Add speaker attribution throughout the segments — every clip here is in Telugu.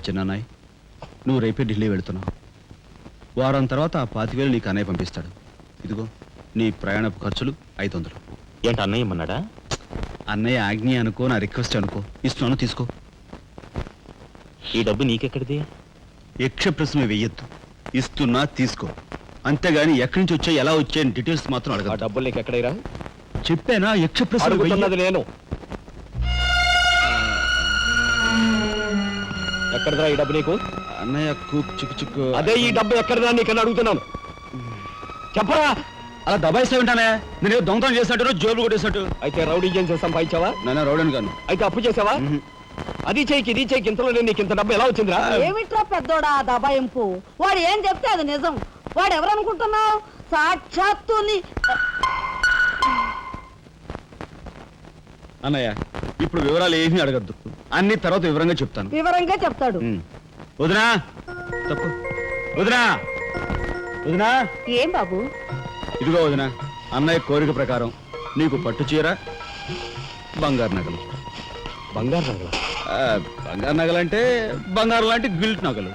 Speaker 1: చిన్నాయ్, నువ్వు రేపే ఢిల్లీ వెళుతున్నావు. వారం తర్వాత ఆ 25,000 నీకు అన్నయ్య పంపిస్తాడు. ఇదిగో నీ ప్రయాణపు ఖర్చులు 500.
Speaker 2: ఏంటి అన్నయ్య ఏమన్నాడా?
Speaker 1: అన్నయ్య ఆజ్ఞ అనుకో, నా రిక్వెస్ట్ అనుకో. ఇస్తున్నాను, తీసుకో.
Speaker 2: ఈ డబ్బు నీకెక్కడిది?
Speaker 1: యక్ష ప్రశ్న వెయ్యొద్దు. ఇస్తున్నా, తీసుకో. అంతేగాని ఎక్కడి నుంచి వచ్చాయి, ఎలా వచ్చాయని డీటెయిల్స్ మాత్రం అడగ.
Speaker 2: డబ్బులు నీకు ఎక్కడైరా?
Speaker 1: చెప్పానా, యక్ష ప్రశ్న
Speaker 2: అడుగుతున్నది నేను. ఎక్కడదా ఈ డబ్బు నీకు?
Speaker 1: అన్నయ్య చిక్కు
Speaker 2: అదే ఈ డబ్బు ఎక్కడదా నీకని అడుగుతున్నాను. చెప్పరా?
Speaker 1: అలా దబాయిస్తా ఉంటానే. నేను దొంగతనం చేసినట్టు, జోబులు కొట్టేసినట్టు.
Speaker 2: అయితే రౌడీ చేసి సంపాదించావా?
Speaker 1: నాన్న రౌడీని కాను.
Speaker 2: అయితే అప్పు చేసావా? అది చేయికి ఇది చేయికి ఇంతలో నీకు ఇంత డబ్బు ఎలా వచ్చిందిరా?
Speaker 3: ఏమిట్రా పెద్దోడా దబాయింపు? వాడు ఏం చెప్తే అది నిజం. వాడు ఎవరనుకుంటున్నావు? సాక్షాత్తు
Speaker 1: అన్నయ్య, ఇప్పుడు వివరాలు ఏమీ అడగద్దు. అన్ని తర్వాత వివరంగా చెప్తాను.
Speaker 3: వివరంగా చెప్తాడు.
Speaker 1: వదినా, తప్పు. వదినా, వదినా.
Speaker 3: ఏం బాబు?
Speaker 1: ఇదిగో వదినా, అన్నయ్య కోరిక ప్రకారం నీకు పట్టు చీర, బంగారు నగలు.
Speaker 2: బంగారు నగలు?
Speaker 1: బంగారు నగలంటే బంగారు లాంటి గిల్ట్ నగలు.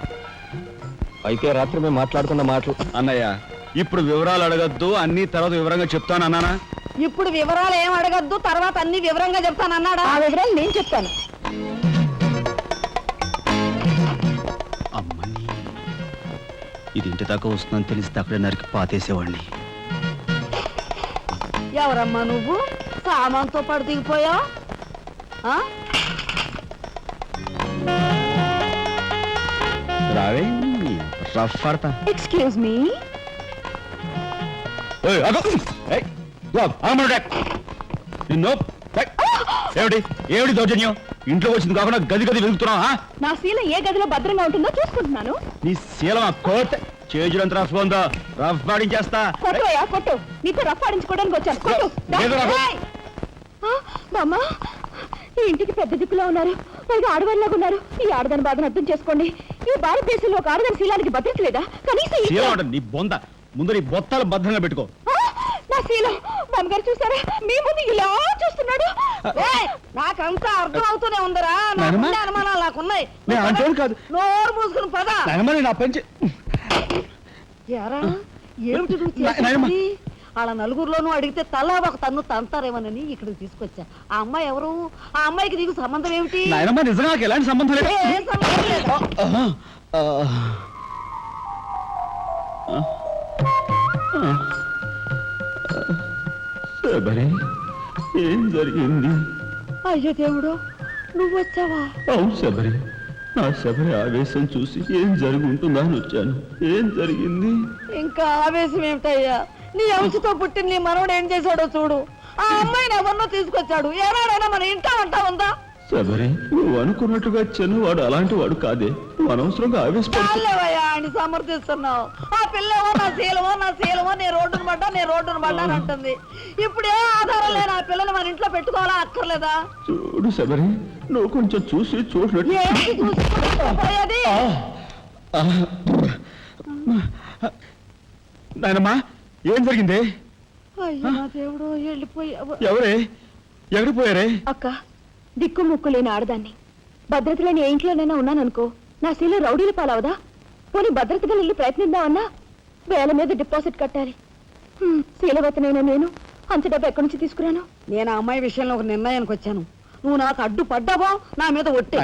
Speaker 2: అయితే రాత్రి మేము మాట్లాడుకున్న మాటలు.
Speaker 1: అన్నయ్య, ఇప్పుడు వివరాలు అడగద్దు, అన్ని తర్వాత వివరంగా చెప్తాను అన్నానా?
Speaker 3: ఇప్పుడు వివరాలు ఏం అడగద్దు, తర్వాత అన్ని వివరంగా చెప్తాను అన్నాడా? ఆ వివరాలు నేను చెప్తాను.
Speaker 1: అమ్మని, ఇది ఇంటి దాకా వస్తుందని తెలిస్తే అక్కడే నరికి పాతేసేవాడిని.
Speaker 3: ఎవరమ్మా నువ్వు? సామాన్తో పాటు దిగిపోయావు.
Speaker 1: రావే, రఫ్ పడతా.
Speaker 3: Excuse me.
Speaker 1: ఏమిటి దౌర్జన్యం? ఇంట్లో వచ్చింది కాకుండా గది గది వెతుకుతున్నావా?
Speaker 3: నా శీలం ఏ గదిలో భద్రంగా ఉంటుందో చూసుకుంటున్నాను.
Speaker 1: నీ శీలం ఆ కోట్ చేజులంత రఫ్ ఉందో, రఫ్ పాడించేస్తా.
Speaker 3: కొట్టుయా కొట్టు. నీతో రఫ్ ఆడించుకోవడానికి వచ్చాను. కొట్టు. బామ్మ, ఈ ఇంటికి పెద్ద దిక్కులో ఉన్నారు. పైగా ఆడవాళ్ళలాగా ఉన్నారు. ఈ ఆడదాని బాధను అర్థం చేసుకోండి. ఈ భారతదేశంలో ఒక ఆడదాని శీలానికి భద్రత లేదా? కనీసం
Speaker 1: నీ బొంద ముందు నీ బొత్తాలు భద్రంగా పెట్టుకో.
Speaker 3: నా శీలం బామ్మగారు చూసారా? మీ ముందు ఇలా చూస్తున్నాడు. నాకంతా అర్థం అవుతూనే ఉందరా. అనుమానాలు నాకున్నాయి. నోరు మూసుకుని పద.
Speaker 1: నా పంచి
Speaker 3: ఏమిటి వాళ్ళ నలుగురిలోనూ అడిగితే తలా ఒక తన్ను తంతారేమోనని ఇక్కడికి తీసుకొచ్చా. ఆ అమ్మాయి ఎవరు? ఆ అమ్మాయికి నీకు సంబంధం ఏమిటి?
Speaker 1: నిజంగా ఎలాంటి సంబంధం లేదు.
Speaker 3: ఏం సంబంధం లేదా?
Speaker 1: ఏం జరిగింది?
Speaker 3: అయ్యో దేవుడు, నువ్వు వచ్చావా?
Speaker 1: అవును శబరి, నా శబరి ఆవేశం చూసి ఏం జరుగుంటుందా అని వచ్చాను. ఏం జరిగింది?
Speaker 3: ఇంకా ఆవేశం ఏమిటయ్యా? నీ అంశతో పుట్టిన నీ మనవడు ఏం చేశాడో చూడు. ఆ అమ్మాయిని ఎవరినో తీసుకొచ్చాడు. ఏనాడైనా మన ఇంటా అంటా ఉందా?
Speaker 1: శబరి, నువ్వు అనుకున్నట్టుగా చిన్నవాడు అలాంటి వాడు కాదే. నువ్వు అనవసరంగా
Speaker 3: ఆవేశపడలేవయ్యా అని సమర్థిస్తున్నావు. ఆ పిల్లేమో నా శీలమో నీ రోడ్డును పడ్డా అని అంటుంది. ఇప్పుడు ఏ ఆధారం లేని ఆ పిల్లని మన ఇంట్లో పెట్టుకోవాలా అక్కర్లేదా?
Speaker 1: చూడు శబరి, నువ్వు కొంచెం చూసి చూసినట్టు. నాయనమ్మా, ఏం జరిగింది?
Speaker 3: అయ్యో దేవుడు, వెళ్ళిపోయావు.
Speaker 1: ఎవరే? ఎక్కడికి పోయారే?
Speaker 3: అక్క, దిక్కు ముక్కు లేని ఆడదాన్ని. భద్రత లేని ఏ ఇంట్లోనైనా ఉన్నాననుకో, నా శీల రౌడీలు పాలవదా? పోనీ భద్రతగా వెళ్ళి ప్రయత్నిద్దామన్నా వేల మీద డిపాజిట్ కట్టాలి. శీలవతనైనా నేను అంత డబ్బు ఎక్కడి నుంచి తీసుకురాను? నేను ఆ అమ్మాయి విషయంలో ఒక నిర్ణయానికి వచ్చాను. నువ్వు నాకు అడ్డు పడ్డావో నా మీద ఒట్టే.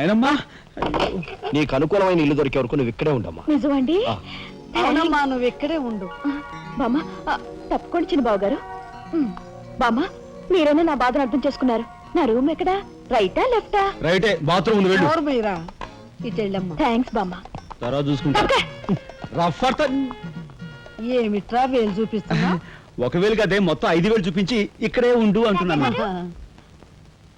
Speaker 2: నీకు అనుకూలమైన ఇల్లు దొరికే వరకు నువ్వు ఇక్కడే ఉండమ్మా.
Speaker 3: నిజమండి? అవునమ్మా, నువ్వు ఇక్కడే ఉండు. బామ్మ, తప్పుకోండి చిన్న బాబు గారు. బామ్మ, మీరైనా నా బాధను అర్థం చేసుకున్నారు. నా రూమ్ ఎక్కడా? రైటా లెఫ్టా?
Speaker 1: రైటే, బాత్రూమ్ ఉంది, వెళ్ళు.
Speaker 3: మీరా ఇటు వెళ్ళమ్మా. థ్యాంక్స్ బామ్మ.
Speaker 1: తర్వాత చూసుకుంటా.
Speaker 3: ఏమిట్రా వేలు చూపిస్తున్నా?
Speaker 1: ఒకవేళ అదే మొత్తం 5,000 చూపించి ఇక్కడే ఉండు అంటున్నాను.